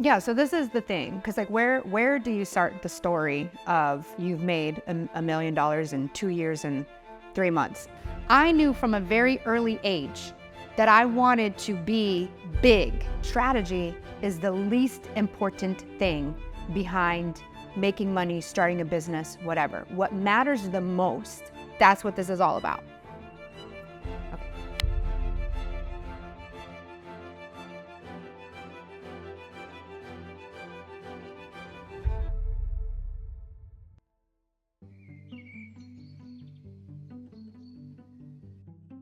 Yeah, so this is the thing, because like where do you start the story of you've made $1 million in 2 years and 3 months? I knew from a very early age that I wanted to be big. Strategy is the least important thing behind making money, starting a business, whatever. What matters the most, that's what this is all about. Okay.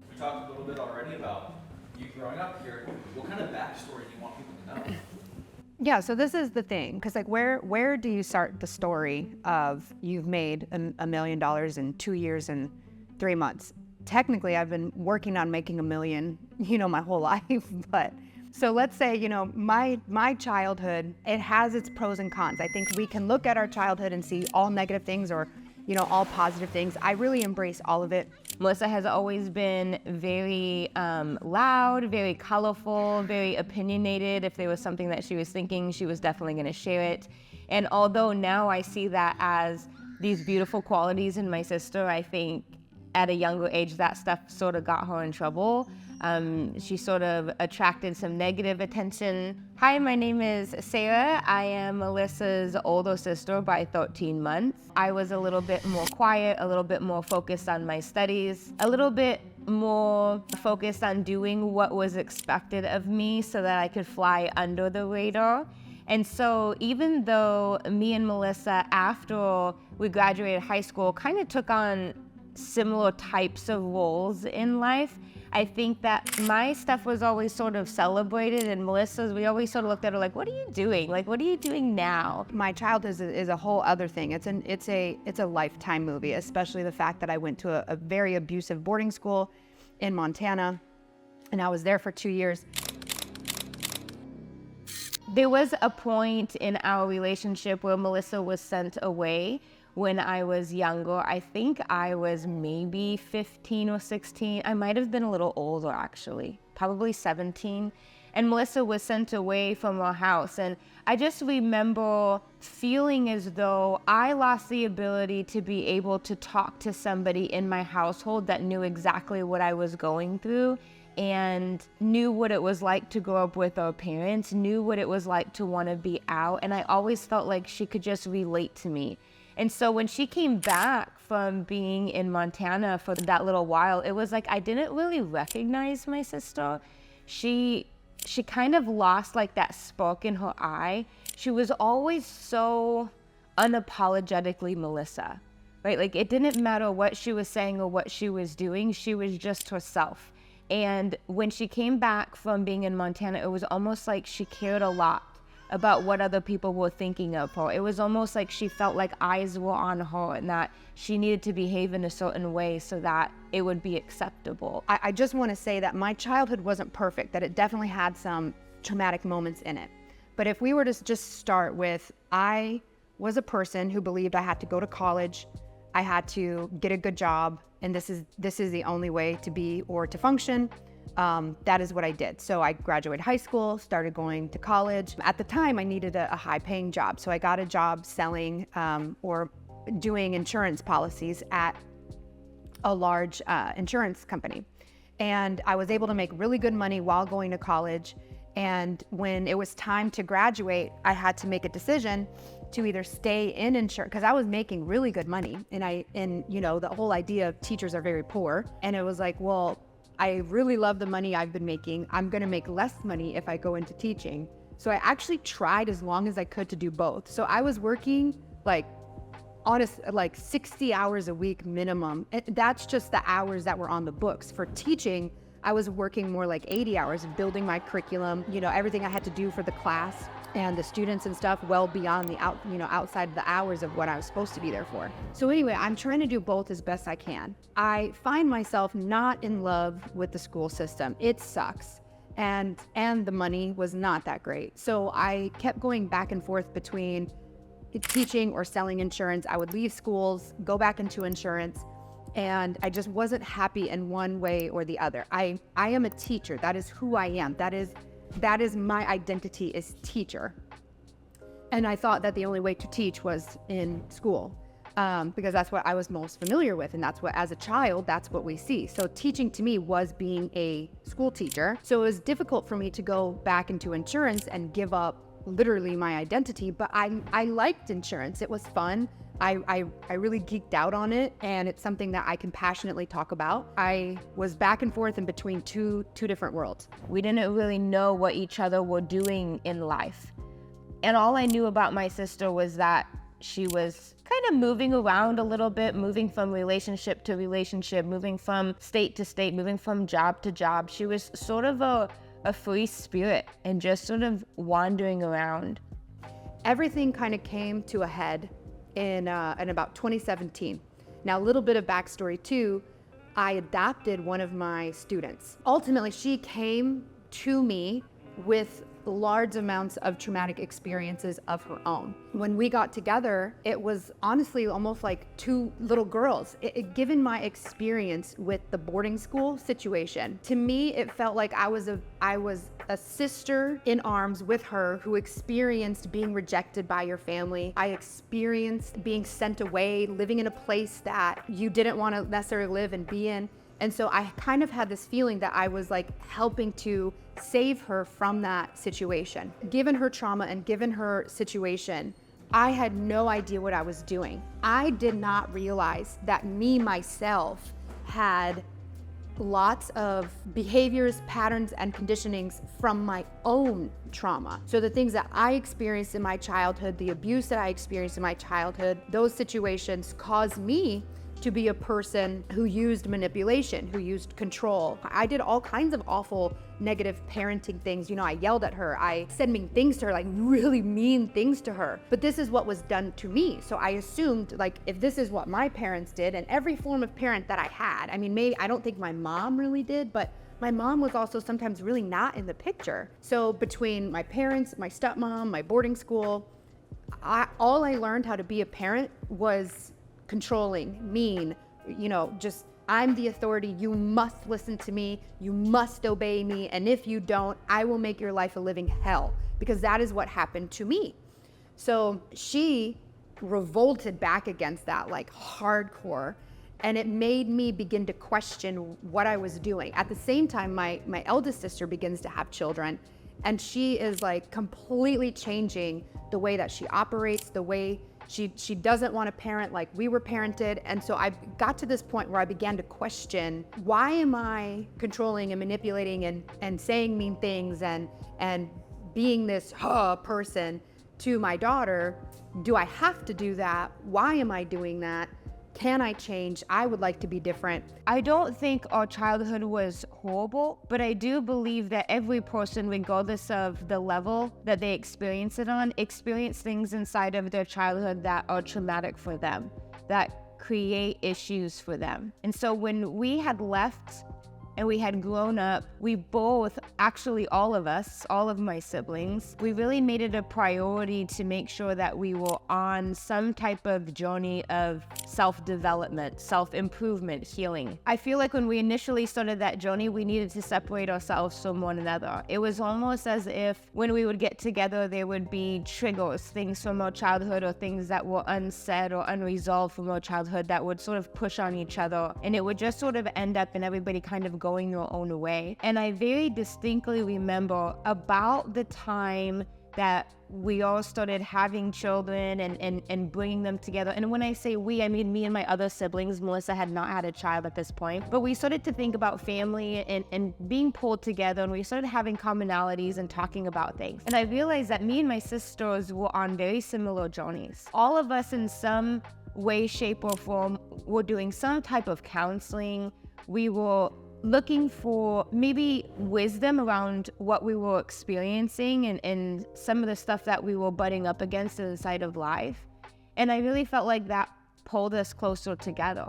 We talked a little bit already about you growing up here. What kind of backstory do you want people to know? Yeah, so this is the thing, because like where do you start the story of you've made $1 million in 2 years and 3 months? Technically, I've been working on making $1 million, my whole life. But so let's say, my childhood, it has its pros and cons. I think we can look at our childhood and see all negative things or all positive things. I really embrace all of it. Melissa has always been very loud, very colorful, very opinionated. If there was something that she was thinking, she was definitely going to share it. And although now I see that as these beautiful qualities in my sister, I think at a younger age that stuff sort of got her in trouble. She sort of attracted some negative attention. Hi, my name is Sarah. I am Melissa's older sister by 13 months. I was a little bit more quiet, a little bit more focused on my studies, a little bit more focused on doing what was expected of me so that I could fly under the radar. And so even though me and Melissa, after we graduated high school, kind of took on similar types of roles in life, I think that my stuff was always sort of celebrated, and Melissa's, we always sort of looked at her like, what are you doing? Like, what are you doing now? My childhood is a whole other thing. It's a lifetime movie, especially the fact that I went to a very abusive boarding school in Montana, and I was there for 2 years. There was a point in our relationship where Melissa was sent away when I was younger. I think I was maybe 15 or 16. I might have been a little older actually, probably 17. And Melissa was sent away from our house. And I just remember feeling as though I lost the ability to be able to talk to somebody in my household that knew exactly what I was going through and knew what it was like to grow up with our parents, knew what it was like to want to be out. And I always felt like she could just relate to me. And so when she came back from being in Montana for that little while, it was like I didn't really recognize my sister. She kind of lost like that spark in her eye. She was always so unapologetically Melissa, right? Like it didn't matter what she was saying or what she was doing. She was just herself. And when she came back from being in Montana, it was almost like she cared a lot about what other people were thinking of her. It was almost like she felt like eyes were on her and that she needed to behave in a certain way so that it would be acceptable. I just want to say that my childhood wasn't perfect, that it definitely had some traumatic moments in it. But if we were to just start with, I was a person who believed I had to go to college, I had to get a good job, and this is the only way to be or to function. That is what I did. So I graduated high school, started going to college. At the time, I needed a high-paying job. So I got a job selling or doing insurance policies at a large insurance company. And I was able to make really good money while going to college. And when it was time to graduate, I had to make a decision to either stay in insurance, because I was making really good money. And the whole idea of teachers are very poor. And it was like, well, I really love the money I've been making. I'm gonna make less money if I go into teaching. So I actually tried as long as I could to do both. So I was working like 60 hours a week minimum. That's just the hours that were on the books. For teaching, I was working more like 80 hours, building my curriculum, everything I had to do for the class and the students and stuff well beyond the outside of the hours of what I was supposed to be there for. So anyway, I'm trying to do both as best I can. I find myself not in love with the school system. It sucks. And the money was not that great. So I kept going back and forth between teaching or selling insurance. I would leave schools, go back into insurance, and I just wasn't happy in one way or the other. I am a teacher. That is who I am. That is my identity is teacher. And I thought that the only way to teach was in school, because that's what I was most familiar with. And that's what, as a child, that's what we see. So teaching to me was being a school teacher. So it was difficult for me to go back into insurance and give up literally my identity, but I liked insurance. It was fun. I really geeked out on it, and it's something that I can passionately talk about. I was back and forth in between two different worlds. We didn't really know what each other were doing in life. And all I knew about my sister was that she was kind of moving around a little bit, moving from relationship to relationship, moving from state to state, moving from job to job. She was sort of a free spirit and just sort of wandering around. Everything kind of came to a head in about 2017. Now, a little bit of backstory too, I adopted one of my students. Ultimately, she came to me with large amounts of traumatic experiences of her own. When we got together, it was honestly almost like two little girls. Given my experience with the boarding school situation, to me, it felt like I was a sister in arms with her who experienced being rejected by your family. I experienced being sent away, living in a place that you didn't want to necessarily live and be in. And so I kind of had this feeling that I was like helping to save her from that situation. Given her trauma and given her situation, I had no idea what I was doing. I did not realize that me, myself, had lots of behaviors, patterns, and conditionings from my own trauma. So the things that I experienced in my childhood, the abuse that I experienced in my childhood, those situations caused me to be a person who used manipulation, who used control. I did all kinds of awful negative parenting things. You know, I yelled at her. I said mean things to her, like really mean things to her. But this is what was done to me. So I assumed, like, if this is what my parents did, and every form of parent that I had, I mean, maybe, I don't think my mom really did, but my mom was also sometimes really not in the picture. So between my parents, my stepmom, my boarding school, all I learned how to be a parent was controlling, mean, you know, just I'm the authority, you must listen to me, you must obey me, and if you don't, I will make your life a living hell, because that is what happened to me. So she revolted back against that like hardcore, and it made me begin to question what I was doing. At the same time, my eldest sister begins to have children, and she is like completely changing the way that she operates, the way she doesn't want to parent like we were parented. And so I got to this point where I began to question, why am I controlling and manipulating and saying mean things and being this person to my daughter? Do I have to do that? Why am I doing that? Can I change? I would like to be different. I don't think our childhood was horrible, but I do believe that every person, regardless of the level that they experience it on, experience things inside of their childhood that are traumatic for them, that create issues for them. And so when we had left and we had grown up, we both, actually all of us, all of my siblings, we really made it a priority to make sure that we were on some type of journey of self-development, self-improvement, healing. I feel like when we initially started that journey, we needed to separate ourselves from one another. It was almost as if when we would get together, there would be triggers, things from our childhood or things that were unsaid or unresolved from our childhood that would sort of push on each other. And it would just sort of end up in everybody kind of going your own way. And I very distinctly remember about the time that we all started having children and bringing them together. And when I say we, I mean me and my other siblings. Melissa had not had a child at this point, but we started to think about family and being pulled together, and we started having commonalities and talking about things. And I realized that me and my sisters were on very similar journeys. All of us in some way, shape, or form were doing some type of counseling. We were looking for maybe wisdom around what we were experiencing and some of the stuff that we were butting up against inside of life. And I really felt like that pulled us closer together.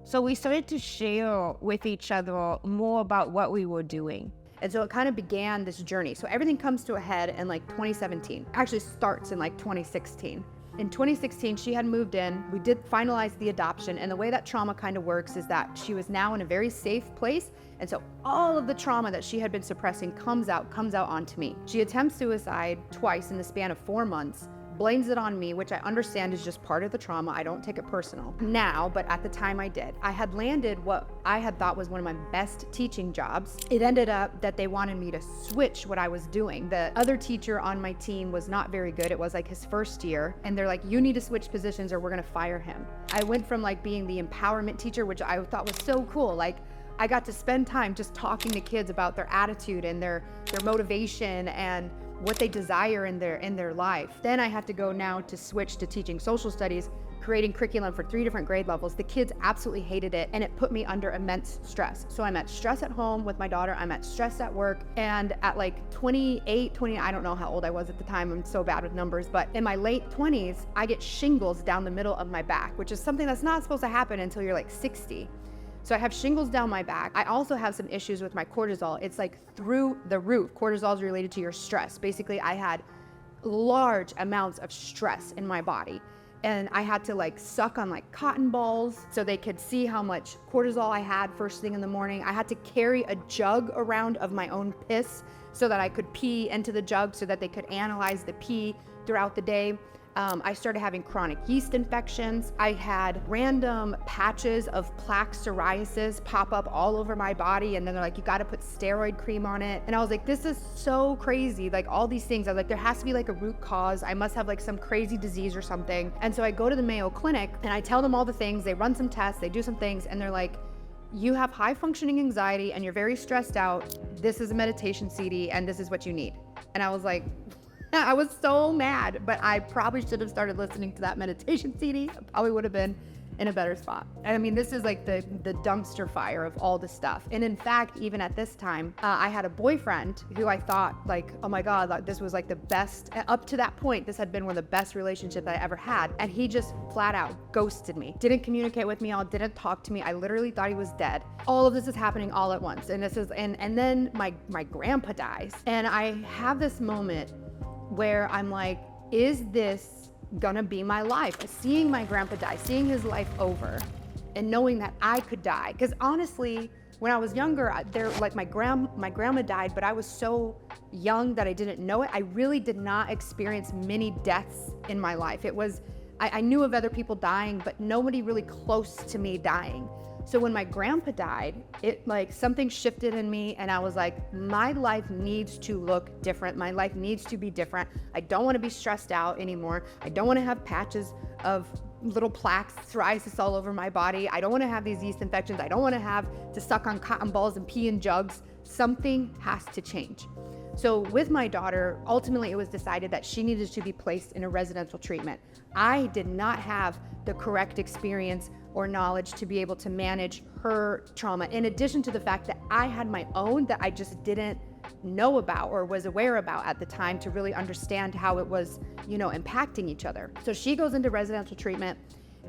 So we started to share with each other more about what we were doing. And so it kind of began this journey. So everything comes to a head in like 2017. Actually starts in like 2016. In 2016, she had moved in. We did finalize the adoption, and the way that trauma kind of works is that she was now in a very safe place, and so all of the trauma that she had been suppressing comes out onto me. She attempts suicide twice in the span of 4 months, blames it on me, which I understand is just part of the trauma. I don't take it personal now, but at the time I did. I had landed what I had thought was one of my best teaching jobs. It ended up that they wanted me to switch what I was doing. The other teacher on my team was not very good. It was like his first year, and they're like, you need to switch positions or we're gonna fire him. I went from like being the empowerment teacher, which I thought was so cool. Like, I got to spend time just talking to kids about their attitude and their motivation and what they desire in their life. Then I had to go now to switch to teaching social studies, creating curriculum for 3 different grade levels. The kids absolutely hated it, and it put me under immense stress. So I'm at stress at home with my daughter, I'm at stress at work, and at like 28, 20, I don't know how old I was at the time, I'm so bad with numbers, but in my late 20s, I get shingles down the middle of my back, which is something that's not supposed to happen until you're like 60. So I have shingles down my back. I also have some issues with my cortisol. It's like through the roof. Cortisol is related to your stress. Basically, I had large amounts of stress in my body. And I had to like suck on like cotton balls so they could see how much cortisol I had first thing in the morning. I had to carry a jug around of my own piss so that I could pee into the jug so that they could analyze the pee throughout the day. I started having chronic yeast infections. I had random patches of plaque psoriasis pop up all over my body. And then they're like, you got to put steroid cream on it. And I was like, this is so crazy. Like all these things, I was like, there has to be like a root cause. I must have like some crazy disease or something. And so I go to the Mayo Clinic and I tell them all the things. They run some tests, they do some things, and they're like, you have high functioning anxiety and you're very stressed out. This is a meditation CD and this is what you need. And I was like, I was so mad, but I probably should have started listening to that meditation CD. I probably would have been in a better spot. I mean, this is like the dumpster fire of all the stuff. And in fact, even at this time, I had a boyfriend who I thought like, oh my God, like, this was like the best. Up to that point, this had been one of the best relationships I ever had. And he just flat out ghosted me. Didn't communicate with me all, didn't talk to me. I literally thought he was dead. All of this is happening all at once. And and then my grandpa dies. And I have this moment where I'm like, is this gonna be my life? Seeing my grandpa die, seeing his life over, and knowing that I could die. Because honestly, when I was younger, my grandma died, but I was so young that I didn't know it. I really did not experience many deaths in my life. I knew of other people dying, but nobody really close to me dying. So when my grandpa died, it like something shifted in me and I was like, my life needs to look different. My life needs to be different. I don't want to be stressed out anymore. I don't want to have patches of little plaques, psoriasis all over my body. I don't want to have these yeast infections. I don't want to have to suck on cotton balls and pee in jugs. Something has to change. So with my daughter, ultimately it was decided that she needed to be placed in a residential treatment. I did not have the correct experience or knowledge to be able to manage her trauma, in addition to the fact that I had my own that I just didn't know about or was aware about at the time to really understand how it was, impacting each other. So she goes into residential treatment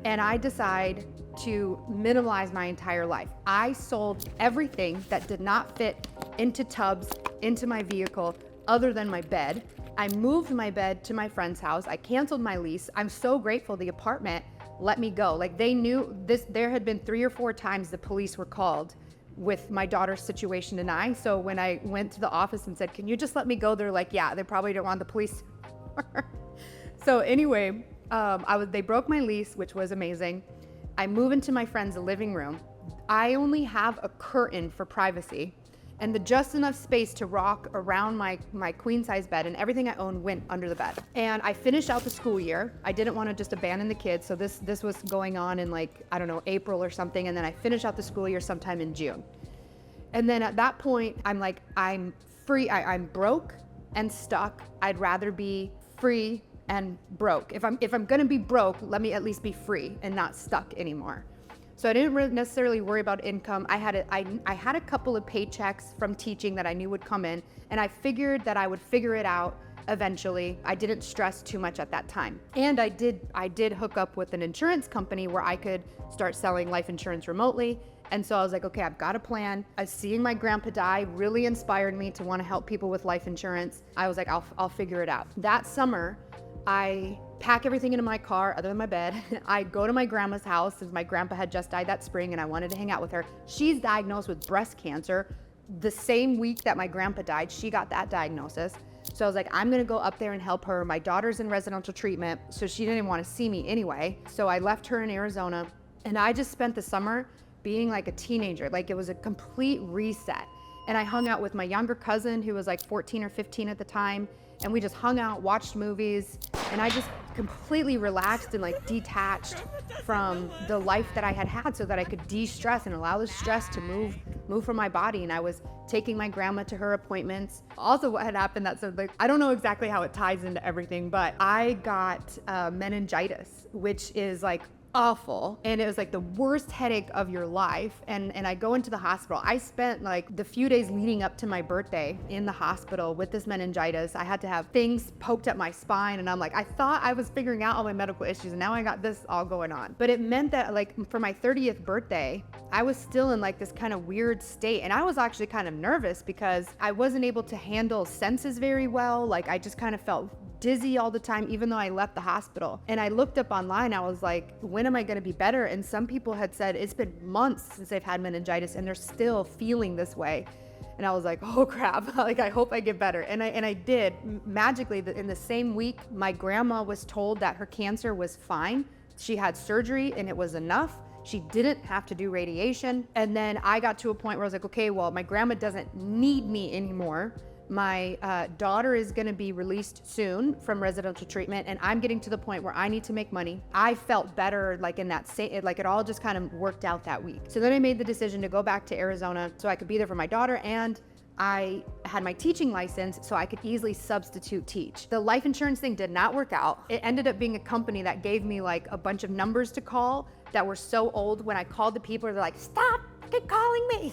and I decide to minimalize my entire life. I sold everything that did not fit into tubs, into my vehicle, other than my bed. I moved my bed to my friend's house. I canceled my lease. I'm so grateful the apartment let me go. Like they knew this, there had been 3 or 4 times the police were called with my daughter's situation and I. So when I went to the office and said, can you just let me go? They're like, yeah, they probably didn't want the police. So anyway, they broke my lease, which was amazing. I move into my friend's living room. I only have a curtain for privacy and just enough space to rock around my queen size bed, and everything I owned went under the bed. And I finished out the school year. I didn't want to just abandon the kids. So this was going on in April or something. And then I finished out the school year sometime in June. And then at that point, I'm like, I'm free. I'm broke and stuck. I'd rather be free and broke. If I'm gonna be broke, let me at least be free and not stuck anymore. So I didn't necessarily worry about income. I had a couple of paychecks from teaching that I knew would come in, and I figured that I would figure it out eventually. I didn't stress too much at that time. And I did hook up with an insurance company where I could start selling life insurance remotely. And so I was like, okay, I've got a plan. Seeing my grandpa die really inspired me to want to help people with life insurance. I was like, I'll figure it out. That summer, I pack everything into my car other than my bed. I go to my grandma's house since my grandpa had just died that spring and I wanted to hang out with her. She's diagnosed with breast cancer. The same week that my grandpa died, she got that diagnosis. So I was like, I'm gonna go up there and help her. My daughter's in residential treatment, so she didn't want to see me anyway. So I left her in Arizona, and I just spent the summer being like a teenager. Like, it was a complete reset. And I hung out with my younger cousin, who was like 14 or 15 at the time, and we just hung out, watched movies, and I just completely relaxed and like detached from the life that I had had, so that I could de-stress and allow the stress to move from my body. And I was taking my grandma to her appointments. Also, what had happened, that's like, I don't know exactly how it ties into everything, but I got meningitis, which is like awful, and it was like the worst headache of your life. And I go into the hospital. I spent like the few days leading up to my birthday in the hospital with this meningitis. I had to have things poked up my spine, and I'm like, I thought I was figuring out all my medical issues, and now I got this all going on. But it meant that like for my 30th birthday, I was still in like this kind of weird state, and I was actually kind of nervous because I wasn't able to handle senses very well. Like, I just kind of felt dizzy all the time, even though I left the hospital. And I looked up online, I was like, when am I gonna be better? And some people had said it's been months since they've had meningitis and they're still feeling this way. And I was like, oh crap, like, I hope I get better. And I did. Magically, in the same week, my grandma was told that her cancer was fine. She had surgery and it was enough. She didn't have to do radiation. And then I got to a point where I was like, okay, well, my grandma doesn't need me anymore. My daughter is gonna be released soon from residential treatment, and I'm getting to the point where I need to make money. I felt better, like in that like it all just kind of worked out that week. So then I made the decision to go back to Arizona so I could be there for my daughter, and I had my teaching license so I could easily substitute teach. The life insurance thing did not work out. It ended up being a company that gave me like a bunch of numbers to call that were so old. When I called the people, they're like, stop calling me.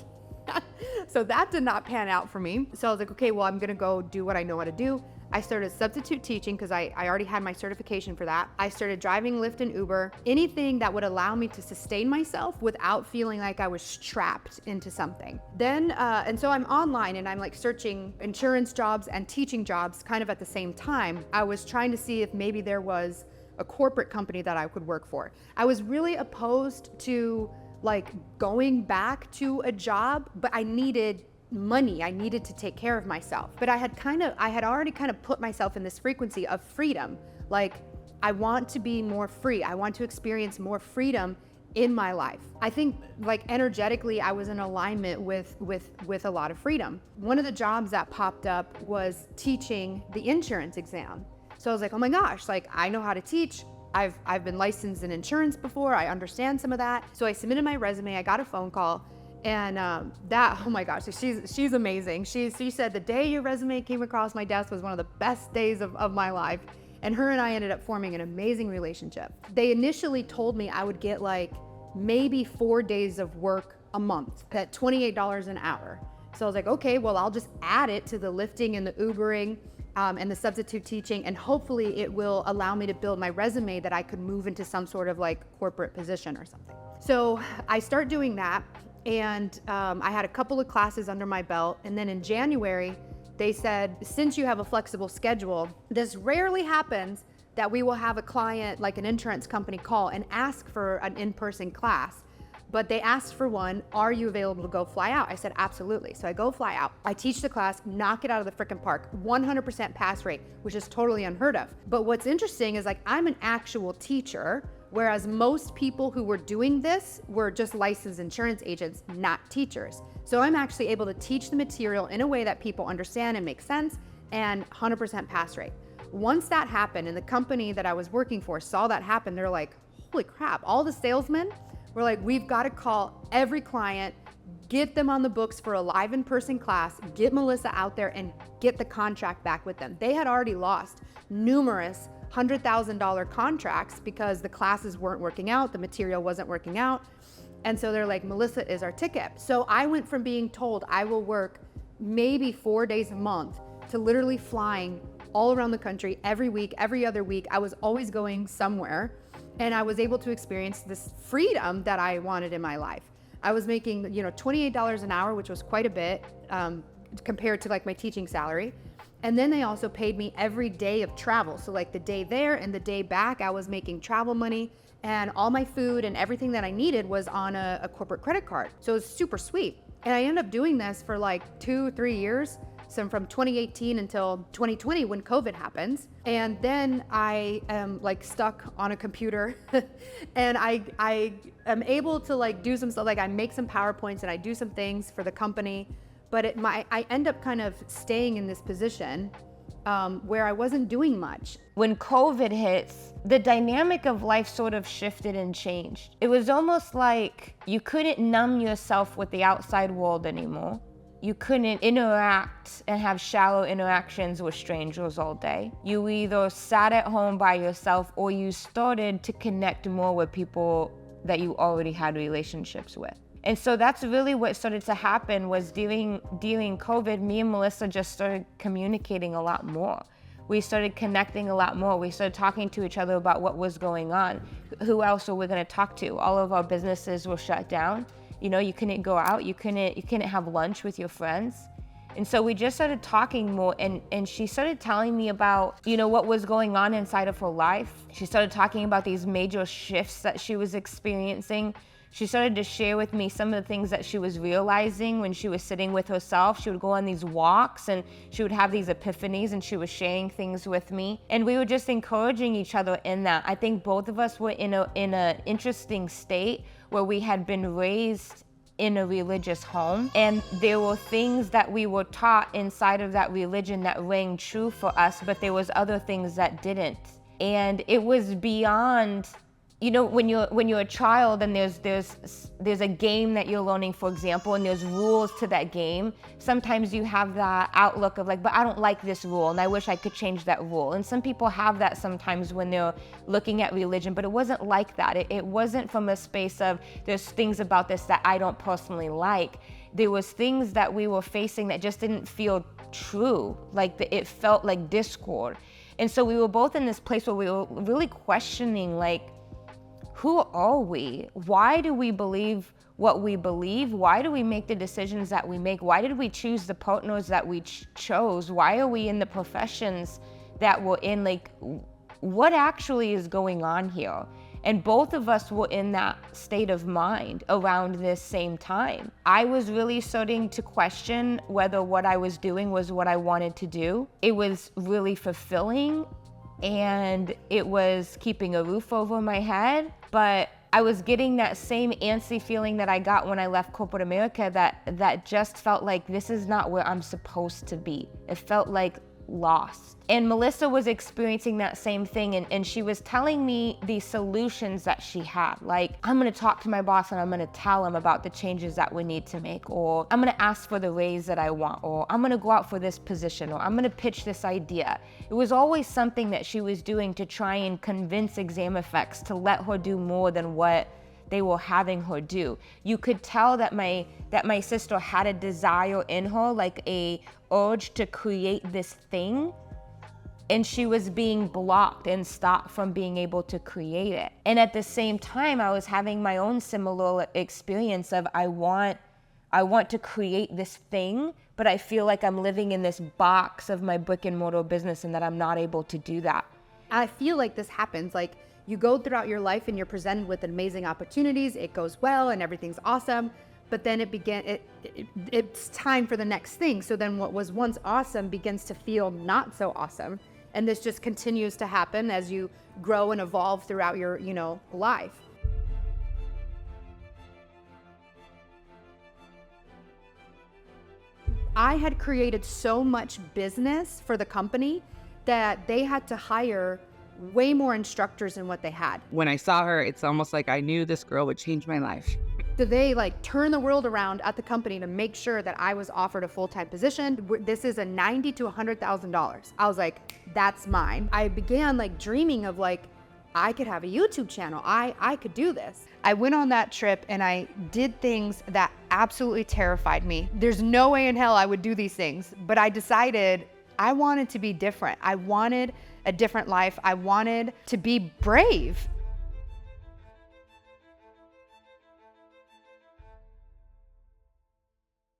So that did not pan out for me. So I was like, okay, well, I'm gonna go do what I know how to do. I started substitute teaching because I already had my certification for that. I started driving Lyft and Uber, anything that would allow me to sustain myself without feeling like I was trapped into something. Then, and so I'm online and I'm like searching insurance jobs and teaching jobs kind of at the same time. I was trying to see if maybe there was a corporate company that I could work for. I was really opposed to like going back to a job, but I needed money. I needed to take care of myself. But I had already kind of put myself in this frequency of freedom. Like, I want to be more free. I want to experience more freedom in my life. I think like energetically, I was in alignment with a lot of freedom. One of the jobs that popped up was teaching the insurance exam. So I was like, oh my gosh, like, I know how to teach. I've been licensed in insurance before. I understand some of that. So I submitted my resume. I got a phone call, and oh my gosh, she's amazing. She said the day your resume came across my desk was one of the best days of my life. And her and I ended up forming an amazing relationship. They initially told me I would get like maybe 4 days of work a month at $28 an hour. So I was like, okay, well, I'll just add it to the lifting and the Ubering and the substitute teaching, and hopefully it will allow me to build my resume that I could move into some sort of like corporate position or something. So I start doing that, and I had a couple of classes under my belt, and then in January, they said, since you have a flexible schedule, this rarely happens that we will have a client, like an insurance company, call and ask for an in-person class. But they asked for one. Are you available to go fly out? I said, absolutely. So I go fly out. I teach the class, knock it out of the frickin' park, 100% pass rate, which is totally unheard of. But what's interesting is like, I'm an actual teacher, whereas most people who were doing this were just licensed insurance agents, not teachers. So I'm actually able to teach the material in a way that people understand and make sense, and 100% pass rate. Once that happened, and the company that I was working for saw that happen, they're like, holy crap, all the salesmen, we're like, we've got to call every client, get them on the books for a live in-person class, get Melissa out there and get the contract back with them. They had already lost numerous $100,000 contracts because the classes weren't working out, the material wasn't working out. And so they're like, Melissa is our ticket. So I went from being told I will work maybe 4 days a month to literally flying all around the country every week, every other week. I was always going somewhere. And I was able to experience this freedom that I wanted in my life. I was making, $28 an hour, which was quite a bit compared to like my teaching salary. And then they also paid me every day of travel. So like the day there and the day back, I was making travel money, and all my food and everything that I needed was on a corporate credit card. So it was super sweet. And I ended up doing this for like 2-3 years. So from 2018 until 2020 when COVID happens. And then I am like stuck on a computer and I am able to like do some stuff, like I make some PowerPoints and I do some things for the company, but I end up kind of staying in this position where I wasn't doing much. When COVID hits, the dynamic of life sort of shifted and changed. It was almost like you couldn't numb yourself with the outside world anymore. You couldn't interact and have shallow interactions with strangers all day. You either sat at home by yourself or you started to connect more with people that you already had relationships with. And so that's really what started to happen was during COVID, me and Melissa just started communicating a lot more. We started connecting a lot more. We started talking to each other about what was going on. Who else were we gonna talk to? All of our businesses were shut down. You know, you couldn't go out, you couldn't have lunch with your friends. And so we just started talking more and she started telling me about, you know, what was going on inside of her life. She started talking about these major shifts that she was experiencing. She started to share with me some of the things that she was realizing when she was sitting with herself. She would go on these walks and she would have these epiphanies and she was sharing things with me. And we were just encouraging each other in that. I think both of us were in an interesting state where we had been raised in a religious home. And there were things that we were taught inside of that religion that rang true for us, but there was other things that didn't. And it was beyond, you know, when you're a child and there's a game that you're learning, for example, and there's rules to that game, sometimes you have that outlook of like, but I don't like this rule and I wish I could change that rule. And some people have that sometimes when they're looking at religion, but it wasn't like that. It wasn't from a space of there's things about this that I don't personally like. There was things that we were facing that just didn't feel true, like it felt like discord. And so we were both in this place where we were really questioning, like, who are we? Why do we believe what we believe? Why do we make the decisions that we make? Why did we choose the partners that we chose? Why are we in the professions that we're in? Like, what actually is going on here? And both of us were in that state of mind around this same time. I was really starting to question whether what I was doing was what I wanted to do. It was really fulfilling and it was keeping a roof over my head, but I was getting that same antsy feeling that I got when I left corporate America that just felt like this is not where I'm supposed to be. It felt like lost. And Melissa was experiencing that same thing and she was telling me the solutions that she had. Like, I'm gonna talk to my boss and I'm gonna tell him about the changes that we need to make, or I'm gonna ask for the raise that I want, or I'm gonna go out for this position, or I'm gonna pitch this idea. It was always something that she was doing to try and convince Exam Effects to let her do more than what they were having her do. You could tell that my sister had a desire in her, like a urge to create this thing, and she was being blocked and stopped from being able to create it. And at the same time, I was having my own similar experience of I want to create this thing, but I feel like I'm living in this box of my brick and mortar business and that I'm not able to do that. I feel like this happens, like you go throughout your life and you're presented with amazing opportunities, it goes well and everything's awesome, but then it's time for the next thing. So then what was once awesome begins to feel not so awesome. And this just continues to happen as you grow and evolve throughout your, life. I had created so much business for the company that they had to hire way more instructors than what they had. When I saw her, it's almost like I knew this girl would change my life. So they turn the world around at the company to make sure that I was offered a full-time position. This is a $90,000 to $100,000. I was like, that's mine. I began dreaming of I could have a YouTube channel. I could do this. I went on that trip and I did things that absolutely terrified me. There's no way in hell I would do these things, but I decided I wanted to be different. I wanted a different life. I wanted to be brave.